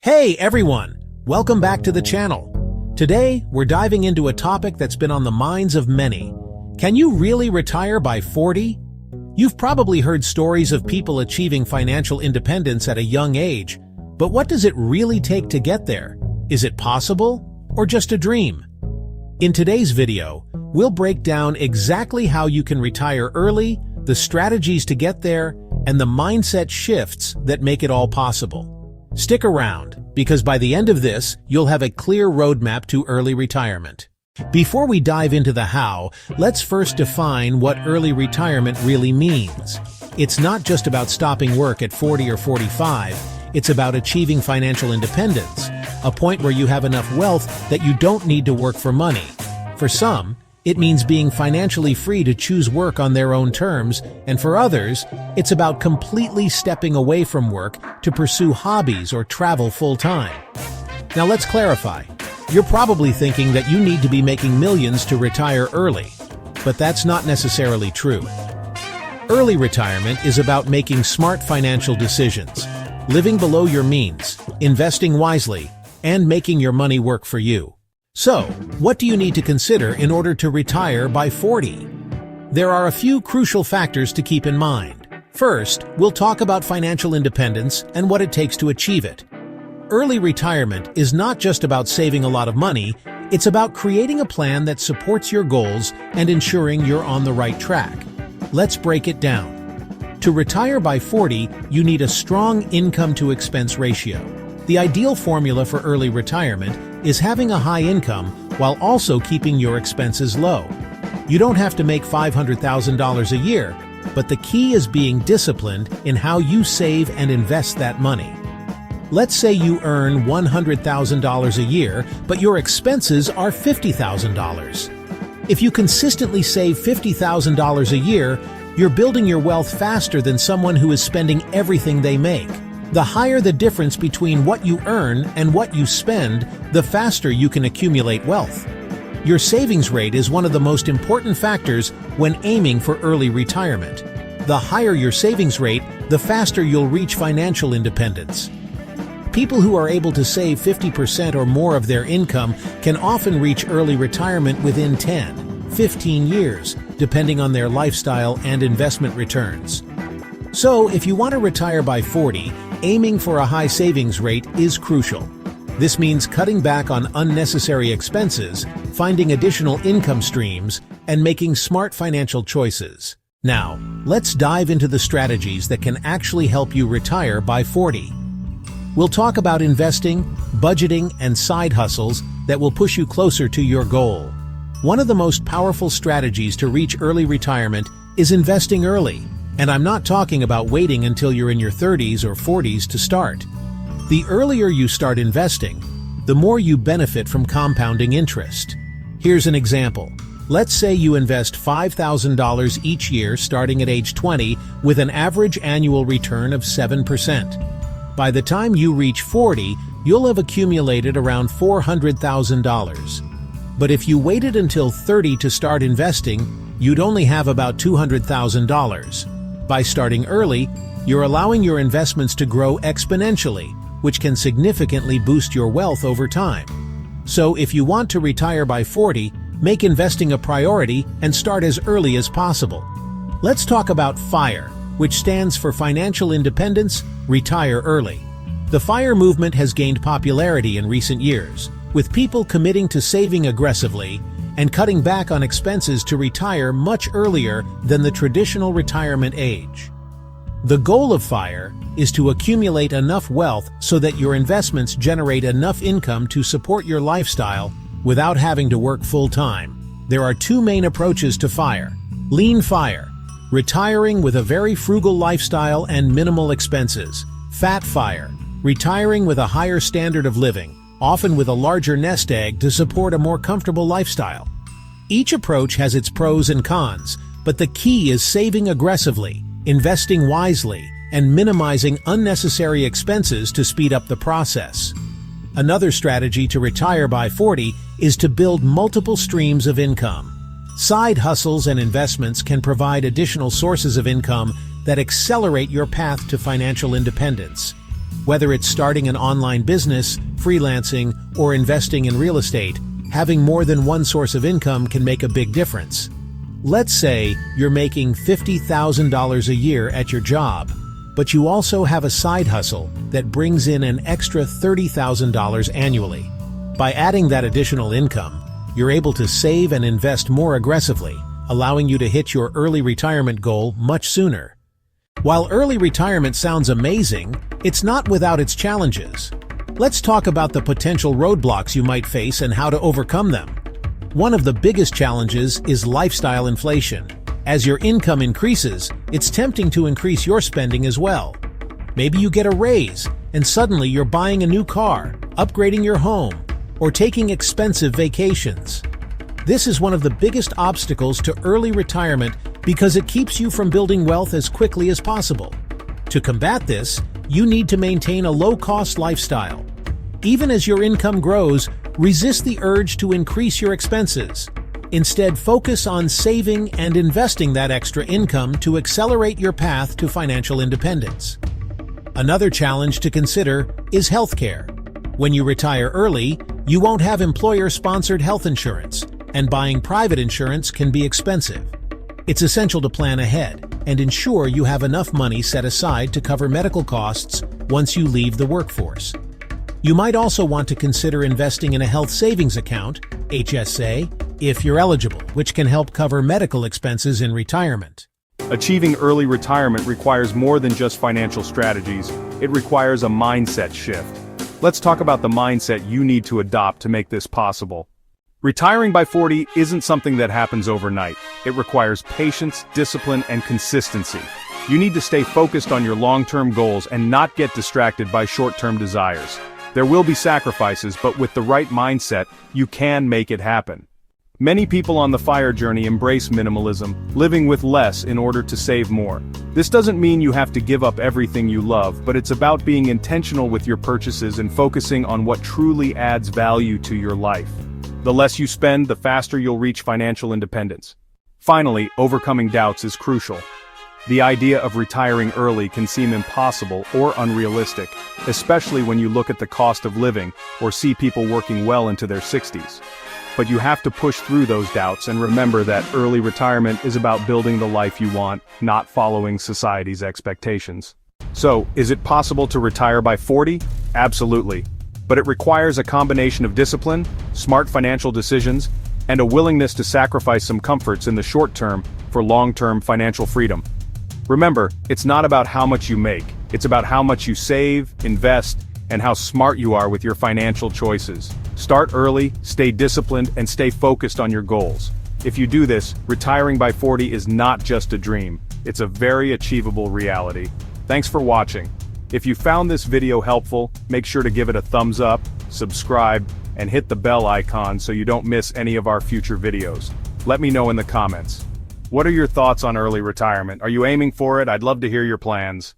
Hey everyone, welcome back to the channel. Today, we're diving into a topic that's been on the minds of many. Can you really retire by 40? You've probably heard stories of people achieving financial independence at a young age, but what does it really take to get there? Is it possible, or just a dream? In today's video, we'll break down exactly how you can retire early, the strategies to get there, and the mindset shifts that make it all possible. Stick around, because by the end of this, you'll have a clear roadmap to early retirement. Before we dive into the how, let's first define what early retirement really means. It's not just about stopping work at 40 or 45, it's about achieving financial independence, a point where you have enough wealth that you don't need to work for money. For some, it means being financially free to choose work on their own terms, and for others, it's about completely stepping away from work to pursue hobbies or travel full-time. Now let's clarify. You're probably thinking that you need to be making millions to retire early, but that's not necessarily true. Early retirement is about making smart financial decisions, living below your means, investing wisely, and making your money work for you. So, what do you need to consider in order to retire by 40? There are a few crucial factors to keep in mind. First, we'll talk about financial independence and what it takes to achieve it. Early retirement is not just about saving a lot of money, it's about creating a plan that supports your goals and ensuring you're on the right track. Let's break it down. To retire by 40, you need a strong income-to-expense ratio. The ideal formula for early retirement is having a high income while also keeping your expenses low. You don't have to make $500,000 a year, but the key is being disciplined in how you save and invest that money. Let's say you earn $100,000 a year, but your expenses are $50,000. If you consistently save $50,000 a year, you're building your wealth faster than someone who is spending everything they make. The higher the difference between what you earn and what you spend, the faster you can accumulate wealth. Your savings rate is one of the most important factors when aiming for early retirement. The higher your savings rate, the faster you'll reach financial independence. People who are able to save 50% or more of their income can often reach early retirement within 10, 15 years, depending on their lifestyle and investment returns. So, if you want to retire by 40, aiming for a high savings rate is crucial. This means cutting back on unnecessary expenses, finding additional income streams, and making smart financial choices. Now, let's dive into the strategies that can actually help you retire by 40. We'll talk about investing, budgeting, and side hustles that will push you closer to your goal. One of the most powerful strategies to reach early retirement is investing early. And I'm not talking about waiting until you're in your 30s or 40s to start. The earlier you start investing, the more you benefit from compounding interest. Here's an example. Let's say you invest $5,000 each year starting at age 20 with an average annual return of 7%. By the time you reach 40, you'll have accumulated around $400,000. But if you waited until 30 to start investing, you'd only have about $200,000. By starting early, you're allowing your investments to grow exponentially, which can significantly boost your wealth over time. So if you want to retire by 40, make investing a priority and start as early as possible. Let's talk about FIRE, which stands for Financial Independence, Retire Early. The FIRE movement has gained popularity in recent years, with people committing to saving aggressively and cutting back on expenses to retire much earlier than the traditional retirement age. The goal of FIRE is to accumulate enough wealth so that your investments generate enough income to support your lifestyle without having to work full-time. There are two main approaches to FIRE. Lean FIRE, retiring with a very frugal lifestyle and minimal expenses. Fat FIRE, retiring with a higher standard of living, often with a larger nest egg to support a more comfortable lifestyle. Each approach has its pros and cons, but the key is saving aggressively, investing wisely, and minimizing unnecessary expenses to speed up the process. Another strategy to retire by 40 is to build multiple streams of income. Side hustles and investments can provide additional sources of income that accelerate your path to financial independence. Whether it's starting an online business, freelancing, or investing in real estate, having more than one source of income can make a big difference. Let's say you're making $50,000 a year at your job, but you also have a side hustle that brings in an extra $30,000 annually. By adding that additional income, you're able to save and invest more aggressively, allowing you to hit your early retirement goal much sooner. While early retirement sounds amazing, it's not without its challenges. Let's talk about the potential roadblocks you might face and how to overcome them. One of the biggest challenges is lifestyle inflation. As your income increases, it's tempting to increase your spending as well. Maybe you get a raise, and suddenly you're buying a new car, upgrading your home, or taking expensive vacations. This is one of the biggest obstacles to early retirement because it keeps you from building wealth as quickly as possible. To combat this, you need to maintain a low-cost lifestyle. Even as your income grows, resist the urge to increase your expenses. Instead, focus on saving and investing that extra income to accelerate your path to financial independence. Another challenge to consider is healthcare. When you retire early, you won't have employer-sponsored health insurance, and buying private insurance can be expensive. It's essential to plan ahead and ensure you have enough money set aside to cover medical costs once you leave the workforce. You might also want to consider investing in a health savings account, HSA, if you're eligible, which can help cover medical expenses in retirement. Achieving early retirement requires more than just financial strategies. It requires a mindset shift. Let's talk about the mindset you need to adopt to make this possible. Retiring by 40 isn't something that happens overnight. It requires patience, discipline, and consistency. You need to stay focused on your long-term goals and not get distracted by short-term desires. There will be sacrifices, but with the right mindset, you can make it happen. Many people on the FIRE journey embrace minimalism, living with less in order to save more. This doesn't mean you have to give up everything you love, but it's about being intentional with your purchases and focusing on what truly adds value to your life. The less you spend, the faster you'll reach financial independence. Finally, overcoming doubts is crucial. The idea of retiring early can seem impossible or unrealistic, especially when you look at the cost of living or see people working well into their 60s. But you have to push through those doubts and remember that early retirement is about building the life you want, not following society's expectations. So, is it possible to retire by 40? Absolutely. But it requires a combination of discipline, smart financial decisions, and a willingness to sacrifice some comforts in the short term for long-term financial freedom. Remember, it's not about how much you make, it's about how much you save, invest, and how smart you are with your financial choices. Start early, stay disciplined, and stay focused on your goals. If you do this, retiring by 40 is not just a dream, it's a very achievable reality. Thanks for watching. If you found this video helpful, make sure to give it a thumbs up, subscribe, and hit the bell icon so you don't miss any of our future videos. Let me know in the comments. What are your thoughts on early retirement? Are you aiming for it? I'd love to hear your plans.